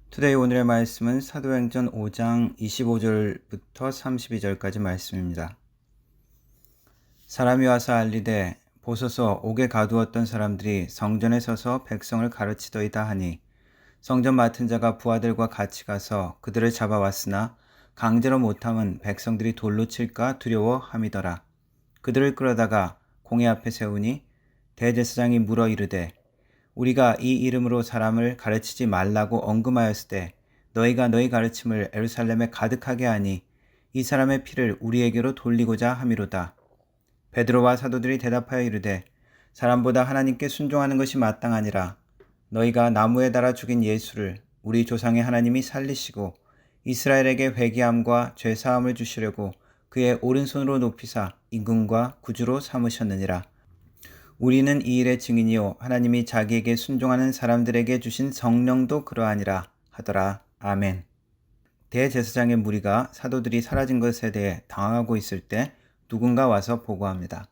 투데이 오늘의 말씀은 사도행전 5장 25절부터 32절까지 말씀입니다. 사람이 와서 알리되 보소서 옥에 가두었던 사람들이 성전에 서서 백성을 가르치더이다 하니 성전 맡은 자가 부하들과 같이 가서 그들을 잡아왔으나 강제로 못함은 백성들이 돌로 칠까 두려워함이더라. 그들을 끌어다가 공회 앞에 세우니 대제사장이 물어 이르되 우리가 이 이름으로 사람을 가르치지 말라고 언금하였을 때 너희가 너희 가르침을 예루살렘에 가득하게 하니 이 사람의 피를 우리에게로 돌리고자 함이로다. 베드로와 사도들이 대답하여 이르되 사람보다 하나님께 순종하는 것이 마땅하니라. 너희가 나무에 달아 죽인 예수를 우리 조상의 하나님이 살리시고 이스라엘에게 회개함과 죄사함을 주시려고 그의 오른손으로 높이사 임금과 구주로 삼으셨느니라. 우리는 이 일의 증인이요 하나님이 자기에게 순종하는 사람들에게 주신 성령도 그러하니라 하더라. 아멘. 대제사장의 무리가 사도들이 사라진 것에 대해 당황하고 있을 때 누군가 와서 보고합니다.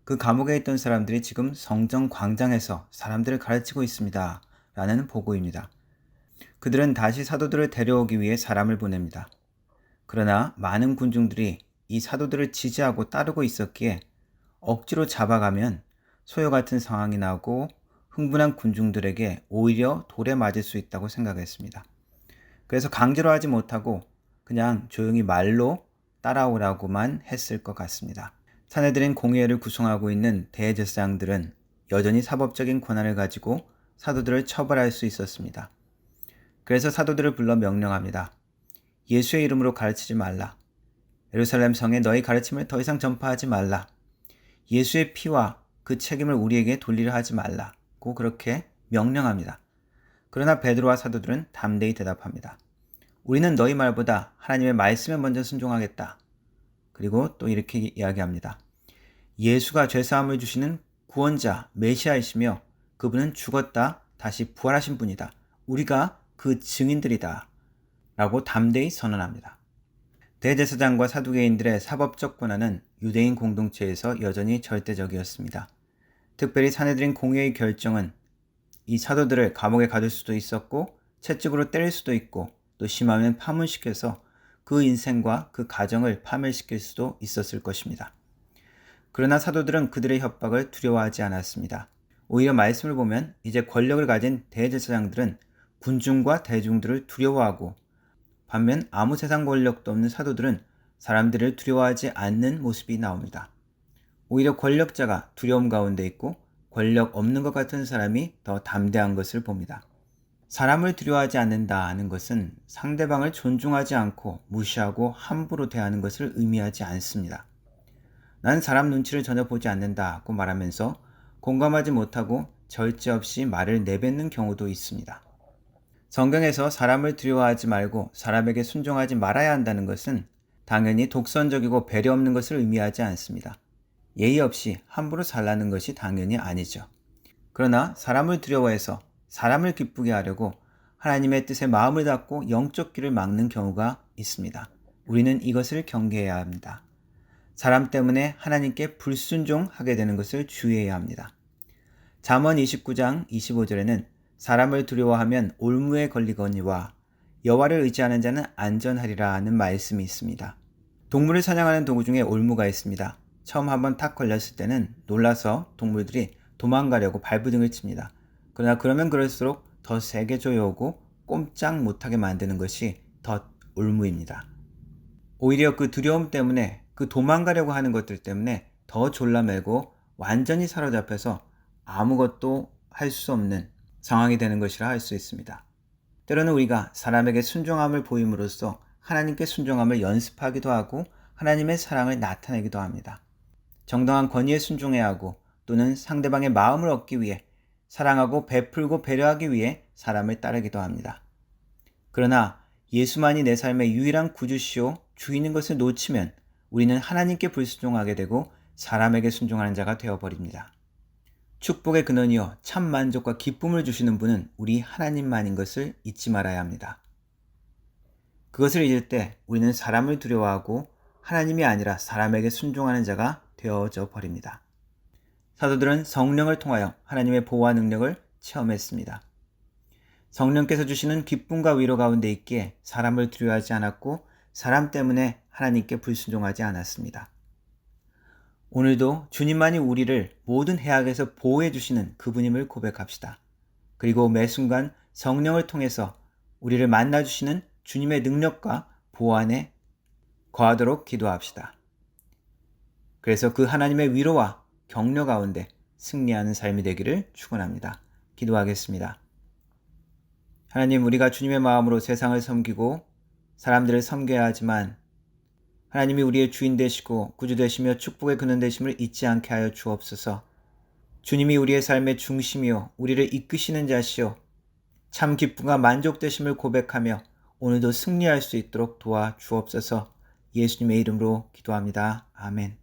그 감옥에 있던 사람들이 지금 성전 광장에서 사람들을 가르치고 있습니다. 라는 보고입니다. 그들은 다시 사도들을 데려오기 위해 사람을 보냅니다. 그러나 많은 군중들이 이 사도들을 지지하고 따르고 있었기에 억지로 잡아가면 소요 같은 상황이 나고 흥분한 군중들에게 오히려 돌에 맞을 수 있다고 생각했습니다. 그래서 강제로 하지 못하고 그냥 조용히 말로 따라오라고만 했을 것 같습니다. 사내들인 공회를 구성하고 있는 대제사장들은 여전히 사법적인 권한을 가지고 사도들을 처벌할 수 있었습니다. 그래서 사도들을 불러 명령합니다. 예수의 이름으로 가르치지 말라. 예루살렘 성에 너희 가르침을 더 이상 전파하지 말라. 예수의 피와 그 책임을 우리에게 돌리려 하지 말라고 그렇게 명령합니다. 그러나 베드로와 사도들은 담대히 대답합니다. 우리는 너희 말보다 하나님의 말씀에 먼저 순종하겠다. 그리고 또 이렇게 이야기합니다. 예수가 죄사함을 주시는 구원자 메시아이시며 그분은 죽었다 다시 부활하신 분이다. 우리가 그 증인들이다. 라고 담대히 선언합니다. 대제사장과 사두개인들의 사법적 권한은 유대인 공동체에서 여전히 절대적이었습니다. 특별히 사내들인 공회의 결정은 이 사도들을 감옥에 가둘 수도 있었고 채찍으로 때릴 수도 있고 또 심하면 파문시켜서 그 인생과 그 가정을 파멸시킬 수도 있었을 것입니다. 그러나 사도들은 그들의 협박을 두려워하지 않았습니다. 오히려 말씀을 보면 이제 권력을 가진 대제사장들은 군중과 대중들을 두려워하고 반면 아무 세상 권력도 없는 사도들은 사람들을 두려워하지 않는 모습이 나옵니다. 오히려 권력자가 두려움 가운데 있고 권력 없는 것 같은 사람이 더 담대한 것을 봅니다. 사람을 두려워하지 않는다는 것은 상대방을 존중하지 않고 무시하고 함부로 대하는 것을 의미하지 않습니다. 난 사람 눈치를 전혀 보지 않는다고 말하면서 공감하지 못하고 절제 없이 말을 내뱉는 경우도 있습니다. 성경에서 사람을 두려워하지 말고 사람에게 순종하지 말아야 한다는 것은 당연히 독선적이고 배려 없는 것을 의미하지 않습니다. 예의 없이 함부로 살라는 것이 당연히 아니죠. 그러나 사람을 두려워해서 사람을 기쁘게 하려고 하나님의 뜻에 마음을 닫고 영적 길을 막는 경우가 있습니다. 우리는 이것을 경계해야 합니다. 사람 때문에 하나님께 불순종하게 되는 것을 주의해야 합니다. 잠언 29장 25절에는 사람을 두려워하면 올무에 걸리거니와 여호와를 의지하는 자는 안전하리라 하는 말씀이 있습니다. 동물을 사냥하는 도구 중에 올무가 있습니다. 처음 한번 탁 걸렸을 때는 놀라서 동물들이 도망가려고 발부등을 칩니다. 그러나 그러면 그럴수록 더 세게 조여오고 꼼짝 못하게 만드는 것이 덫 올무입니다. 오히려 그 두려움 때문에 그 도망가려고 하는 것들 때문에 더 졸라매고 완전히 사로잡혀서 아무것도 할 수 없는 상황이 되는 것이라 할 수 있습니다. 때로는 우리가 사람에게 순종함을 보임으로써 하나님께 순종함을 연습하기도 하고 하나님의 사랑을 나타내기도 합니다. 정당한 권위에 순종해야 하고 또는 상대방의 마음을 얻기 위해 사랑하고 베풀고 배려하기 위해 사람을 따르기도 합니다. 그러나 예수만이 내 삶의 유일한 구주시요 주인인 것을 놓치면 우리는 하나님께 불순종하게 되고 사람에게 순종하는 자가 되어버립니다. 축복의 근원이요 참 만족과 기쁨을 주시는 분은 우리 하나님만인 것을 잊지 말아야 합니다. 그것을 잊을 때 우리는 사람을 두려워하고 하나님이 아니라 사람에게 순종하는 자가 되어져 버립니다. 사도들은 성령을 통하여 하나님의 보호와 능력을 체험했습니다. 성령께서 주시는 기쁨과 위로 가운데 있기에 사람을 두려워하지 않았고 사람 때문에 하나님께 불순종하지 않았습니다. 오늘도 주님만이 우리를 모든 해악에서 보호해 주시는 그분임을 고백합시다. 그리고 매 순간 성령을 통해서 우리를 만나주시는 주님의 능력과 보호 안에 거하도록 기도합시다. 그래서 그 하나님의 위로와 격려 가운데 승리하는 삶이 되기를 축원합니다. 기도하겠습니다. 하나님, 우리가 주님의 마음으로 세상을 섬기고 사람들을 섬겨야 하지만 하나님이 우리의 주인 되시고 구주 되시며 축복의 근원 되심을 잊지 않게 하여 주옵소서. 주님이 우리의 삶의 중심이요 우리를 이끄시는 자시요 참 기쁨과 만족되심을 고백하며 오늘도 승리할 수 있도록 도와 주옵소서. 예수님의 이름으로 기도합니다. 아멘.